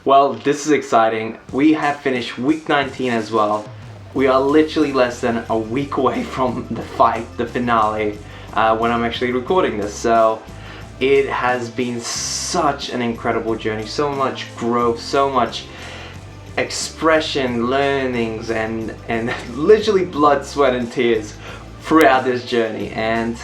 Well, this is exciting. We have finished week 19 as well. We are literally less than a week away from the fight, the finale, when I'm actually recording this. So it has been such an incredible journey, so much growth, so much expression, learnings, and literally blood, sweat, and tears throughout this journey. And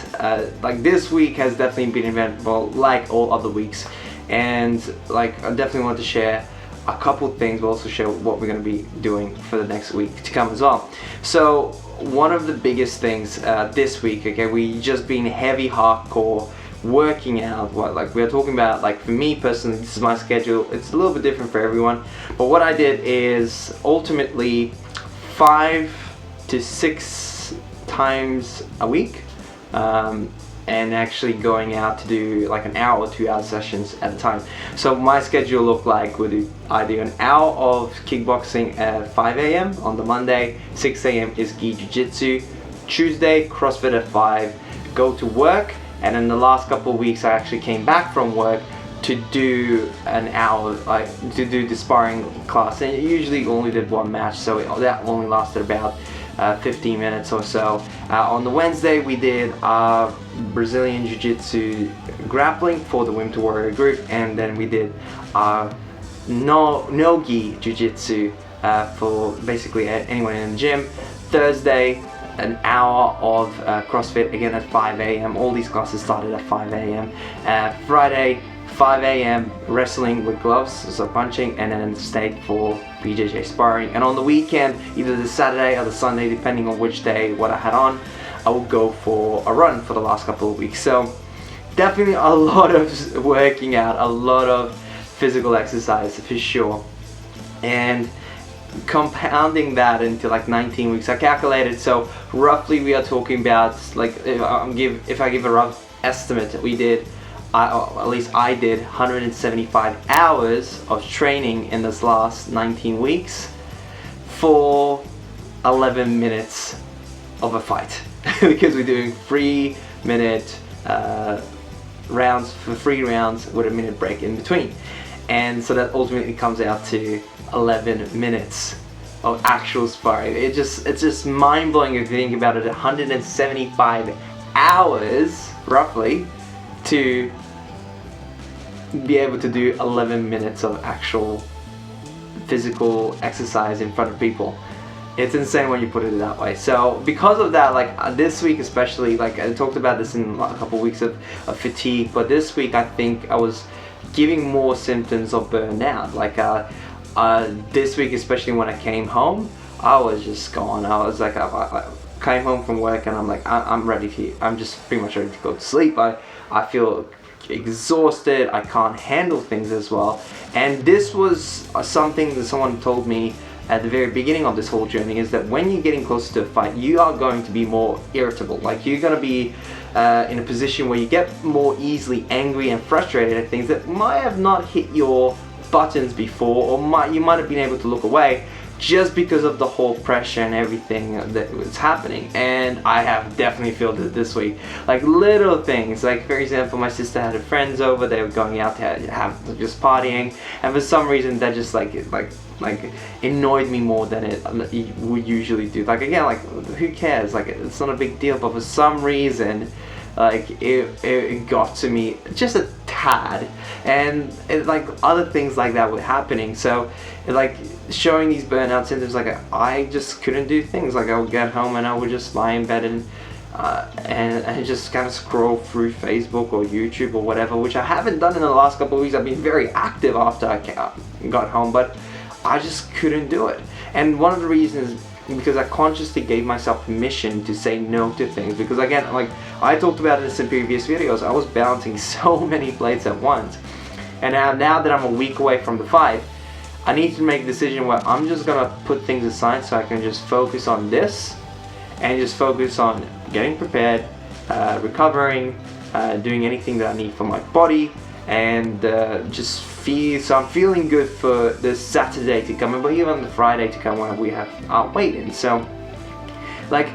like this week has definitely been eventful, like all other weeks. And like I definitely want to share a couple things, but also share what we're going to be doing for the next week to come as well. So one of the biggest things this week, okay, we just been heavy hardcore working out. What like we're talking about, like for me personally, this is my schedule. It's a little bit different for everyone, but what I did is ultimately 5 to 6 times a week, and actually going out to do like an hour or 2 hour sessions at a time. So my schedule looked like I do an hour of kickboxing at 5 a.m. on the Monday, 6 a.m. is gi jiu-jitsu, Tuesday CrossFit at 5, go to work, and in the last couple of weeks I actually came back from work to do an hour, like to do the sparring class, and usually only did one match, so that only lasted about 15 minutes or so. On the Wednesday we did Brazilian Jiu-Jitsu grappling for the Wimp Warrior group, and then we did no-gi Jiu-Jitsu for basically anyone in the gym. Thursday, an hour of CrossFit again at 5 a.m. All these classes started at 5 a.m. Friday, 5 a.m. wrestling with gloves, so punching, and then stayed for BJJ sparring. And on the weekend, either the Saturday or the Sunday, depending on which day, what I had on, I would go for a run for the last couple of weeks. So definitely a lot of working out, a lot of physical exercise for sure. And compounding that into like 19 weeks, I calculated, so roughly we are talking about, like if I give a rough estimate, we did at least I did 175 hours of training in this last 19 weeks for 11 minutes of a fight because we're doing 3-minute rounds for 3 rounds with a minute break in between, and so that ultimately comes out to 11 minutes of actual sparring. It's just mind-blowing if you think about it. 175 hours roughly to be able to do 11 minutes of actual physical exercise in front of people. It's insane when you put it that way. So because of that, like this week especially, like I talked about this in a couple of weeks of fatigue, but this week I think I was giving more symptoms of burnout. Like this week, especially when I came home, I was just gone. I was like, I came home from work and I'm like, I'm ready to, I'm just pretty much ready to go to sleep. I feel exhausted, I can't handle things as well. And this was something that someone told me at the very beginning of this whole journey, is that when you're getting closer to a fight, you are going to be more irritable. Like you're going to be in a position where you get more easily angry and frustrated at things that might have not hit your buttons before, or you might have been able to look away just because of the whole pressure and everything that was happening. And I have definitely felt it this week. Like little things, like for example, my sister had her friends over, they were going out to have just partying, and for some reason that just like annoyed me more than it would usually do. Like again, like who cares, like it's not a big deal, but for some reason like it got to me just a tad, and like other things like that were happening. So like showing these burnout symptoms, like I just couldn't do things. Like I would get home and I would just lie in bed and just kind of scroll through Facebook or YouTube or whatever, which I haven't done in the last couple of weeks. I've been very active after I got home, but I just couldn't do it. And one of the reasons, because I consciously gave myself permission to say no to things, because again, like I talked about this in previous videos, I was balancing so many plates at once. And now that I'm a week away from the fight, I need to make a decision where I'm just gonna put things aside so I can just focus on this and just focus on getting prepared, recovering, doing anything that I need for my body, and so I'm feeling good for this Saturday to come, but even the Friday to come when we have our weigh-in. So like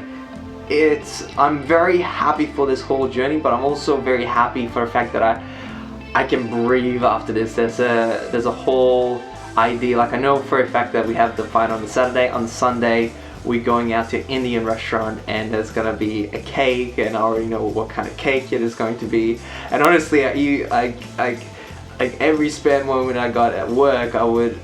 I'm very happy for this whole journey, but I'm also very happy for the fact that I can breathe after this. There's a whole idea. Like I know for a fact that we have the fight on the Saturday. On Sunday we're going out to an Indian restaurant, and there's gonna be a cake, and I already know what kind of cake it is going to be. And honestly, like every spare moment I got at work, I would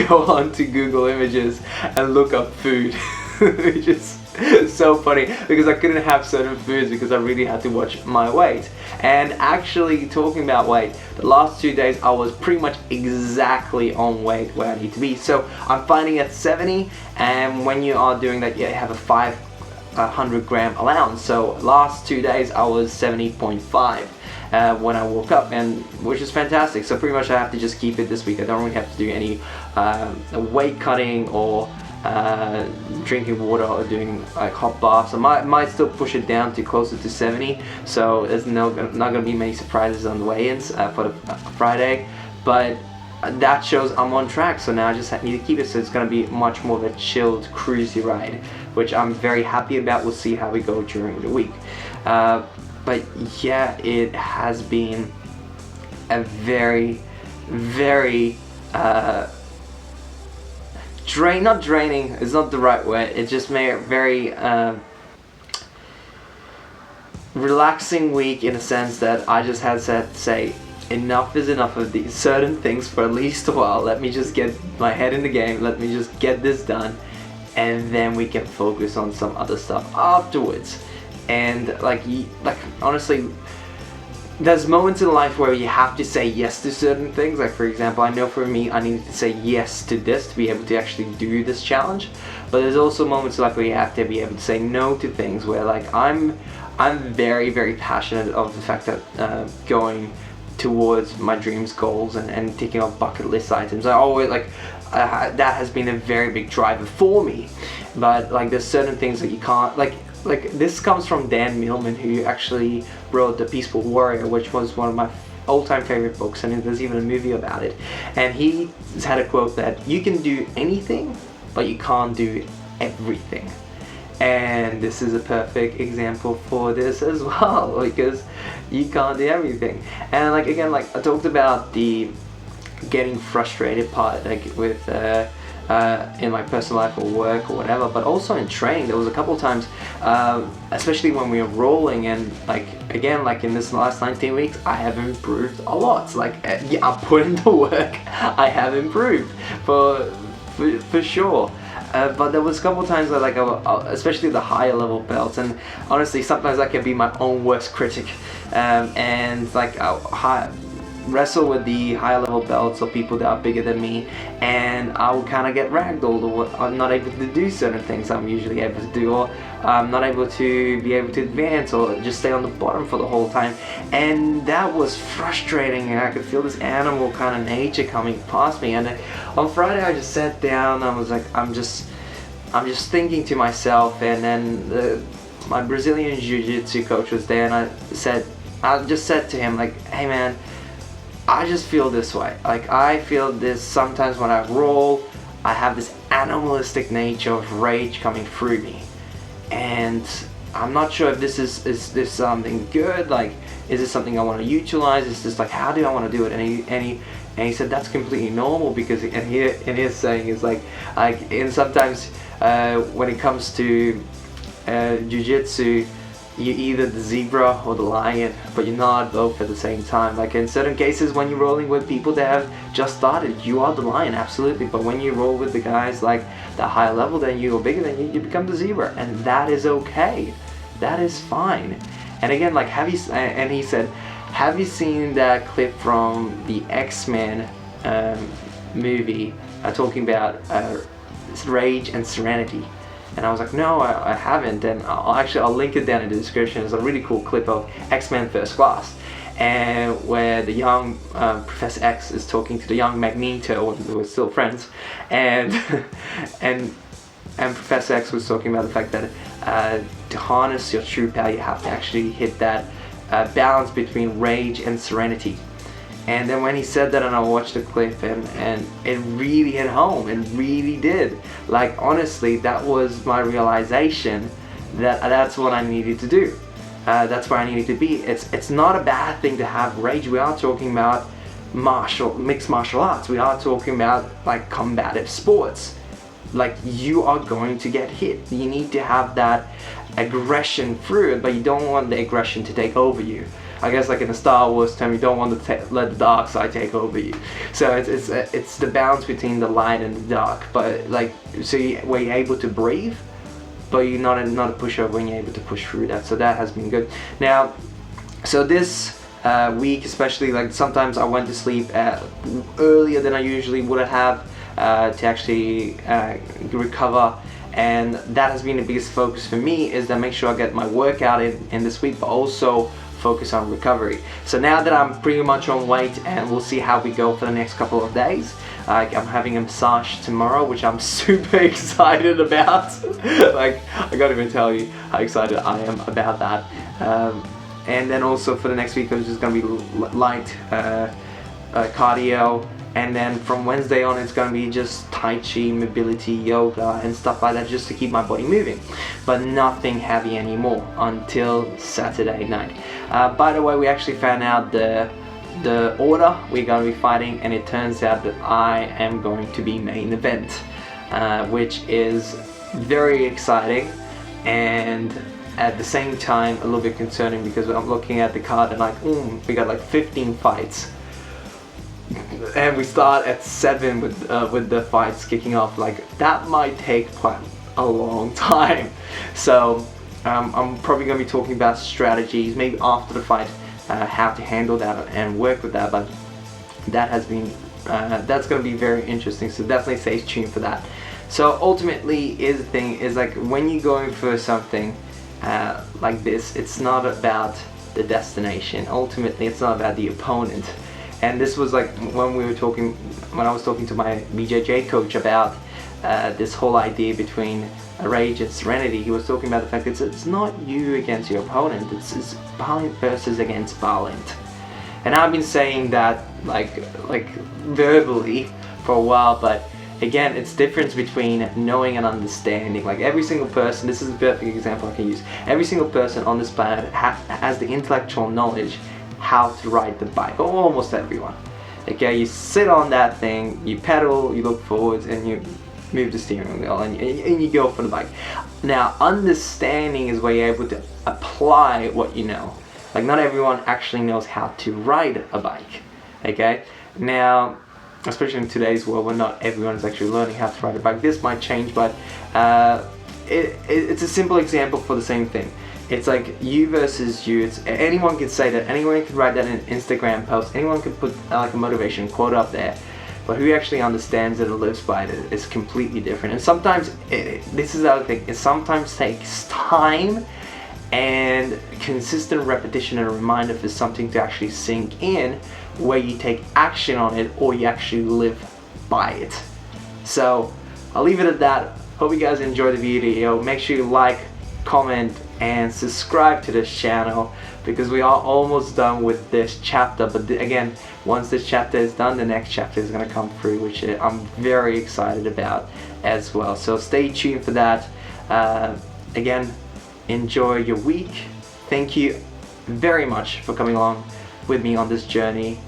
go on to Google Images and look up food, which is so funny because I couldn't have certain foods because I really had to watch my weight. And actually, talking about weight, the last 2 days I was pretty much exactly on weight where I need to be. So I'm finding at 70, and when you are doing that, you have a 500 gram allowance. So last 2 days I was 70.5 when I woke up, and which is fantastic. So pretty much I have to just keep it this week. I don't really have to do any weight cutting or drinking water or doing like hot baths. I might still push it down to closer to 70, so there's not gonna be many surprises on the weigh-ins for the Friday, but that shows I'm on track. So now I just need to keep it, so it's gonna be much more of a chilled, cruisy ride, which I'm very happy about. We'll see how we go during the week, but yeah, it has been a very not draining is not the right word, it just made it very relaxing week, in a sense that I just had to say enough is enough of these certain things for at least a while. Let me just get my head in the game, let me just get this done, and then we can focus on some other stuff afterwards. And like honestly, there's moments in life where you have to say yes to certain things. Like for example, I know for me, I needed to say yes to this to be able to actually do this challenge. But there's also moments like where you have to be able to say no to things, where like I'm very passionate of the fact that going towards my dreams, goals, and ticking off bucket list items. I always like that has been a very big driver for me. But like there's certain things that you can't like this comes from Dan Millman, who actually wrote The Peaceful Warrior, which was one of my all-time favorite books, and there's even a movie about it. And he had a quote that you can do anything, but you can't do everything. And this is a perfect example for this as well, because you can't do everything. And like again, like I talked about the getting frustrated part, like with in my personal life or work or whatever, but also in training. There was a couple times, especially when we were rolling, and like again, like in this last 19 weeks, I have improved a lot. Like yeah, I put in the work, I have improved for sure. But there was a couple times where like especially the higher level belts, and honestly sometimes I can be my own worst critic, and like wrestle with the higher level belts or people that are bigger than me, and I will kind of get ragdolled, or I'm not able to do certain things I'm usually able to do, or I'm not able to advance, or just stay on the bottom for the whole time. And that was frustrating, and I could feel this animal kind of nature coming past me. And on Friday I just sat down, I was like, I'm just thinking to myself, and then my Brazilian Jiu-Jitsu coach was there, and I just said to him like, hey man, I just feel this way. Like I feel this sometimes when I roll, I have this animalistic nature of rage coming through me, and I'm not sure if this is this something good. Like, is this something I want to utilize? Is this like, how do I want to do it? And he said that's completely normal, because and his saying is like and sometimes when it comes to jiu-jitsu, you're either the zebra or the lion, but you're not both at the same time. Like in certain cases, when you're rolling with people that have just started, you are the lion, absolutely. But when you roll with the guys like the higher level than you or bigger than you, you become the zebra, and that is okay. That is fine. And again, like and he said, have you seen that clip from the X-Men movie talking about Rage and Serenity? And I was like, no, I haven't. And I'll link it down in the description. It's a really cool clip of X-Men First Class, and where the young Professor X is talking to the young Magneto, who are still friends, and Professor X was talking about the fact that to harness your true power, you have to actually hit that balance between rage and serenity. And then when he said that, and I watched the clip, and it really hit home. It really did. Like honestly, that was my realization that that's what I needed to do. That's where I needed to be. It's not a bad thing to have rage. We are talking about mixed martial arts. We are talking about like combative sports. Like, you are going to get hit. You need to have that aggression through it, but you don't want the aggression to take over you. I guess like in the Star Wars term, you don't want to let the dark side take over you. So it's the balance between the light and the dark. But like, so where you're able to breathe, but you're not a pushover when you're able to push through that. So that has been good. Now, so this week especially, like sometimes I went to sleep earlier than I usually would have to actually recover. And that has been the biggest focus for me, is that make sure I get my workout in this week, but also focus on recovery. So now that I'm pretty much on weight, and we'll see how we go for the next couple of days. I'm having a massage tomorrow, which I'm super excited about. Like, I can't even tell you how excited I am about that. And then also for the next week, it's just gonna be light cardio. And then from Wednesday on, it's going to be just Tai Chi, mobility, yoga, and stuff like that, just to keep my body moving. But nothing heavy anymore until Saturday night. By the way, we actually found out the order we're going to be fighting, and it turns out that I am going to be main event, which is very exciting, and at the same time a little bit concerning, because I'm looking at the card and like, we got like 15 fights. And we start at 7 with the fights kicking off. Like, that might take quite a long time. So I'm probably going to be talking about strategies, maybe after the fight, how to handle that and work with that. But that has been that's going to be very interesting. So definitely stay tuned for that. So ultimately, is the thing is, like, when you're going for something like this, it's not about the destination. Ultimately, it's not about the opponent. And this was like when I was talking to my BJJ coach about this whole idea between Rage and Serenity. He was talking about the fact that it's not you against your opponent, it's Balint versus against Balint. And I've been saying that like verbally for a while, but again, it's difference between knowing and understanding. Like, every single person, this is a perfect example I can use, every single person on this planet has the intellectual knowledge how to ride the bike, or almost everyone. Okay, you sit on that thing, you pedal, you look forwards, and you move the steering wheel, and you go for the bike. Now, understanding is where you're able to apply what you know. Like, not everyone actually knows how to ride a bike. Okay, now, especially in today's world where not everyone is actually learning how to ride a bike, this might change, but it's a simple example for the same thing. It's like you versus you. Anyone can say that, anyone can write that in an Instagram post, anyone can put like a motivation quote up there, but who actually understands it and lives by it is completely different. And sometimes, this is the other thing, it sometimes takes time and consistent repetition and a reminder for something to actually sink in, where you take action on it or you actually live by it. So I'll leave it at that. Hope you guys enjoyed the video. Make sure you like, comment, and subscribe to this channel, because we are almost done with this chapter. But again, once this chapter is done, the next chapter is going to come through, which I'm very excited about as well. So stay tuned for that. Again, enjoy your week. Thank you very much for coming along with me on this journey,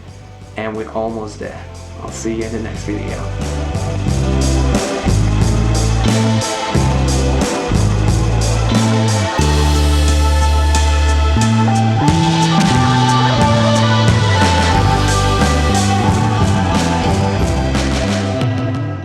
and we're almost there. I'll see you in the next video.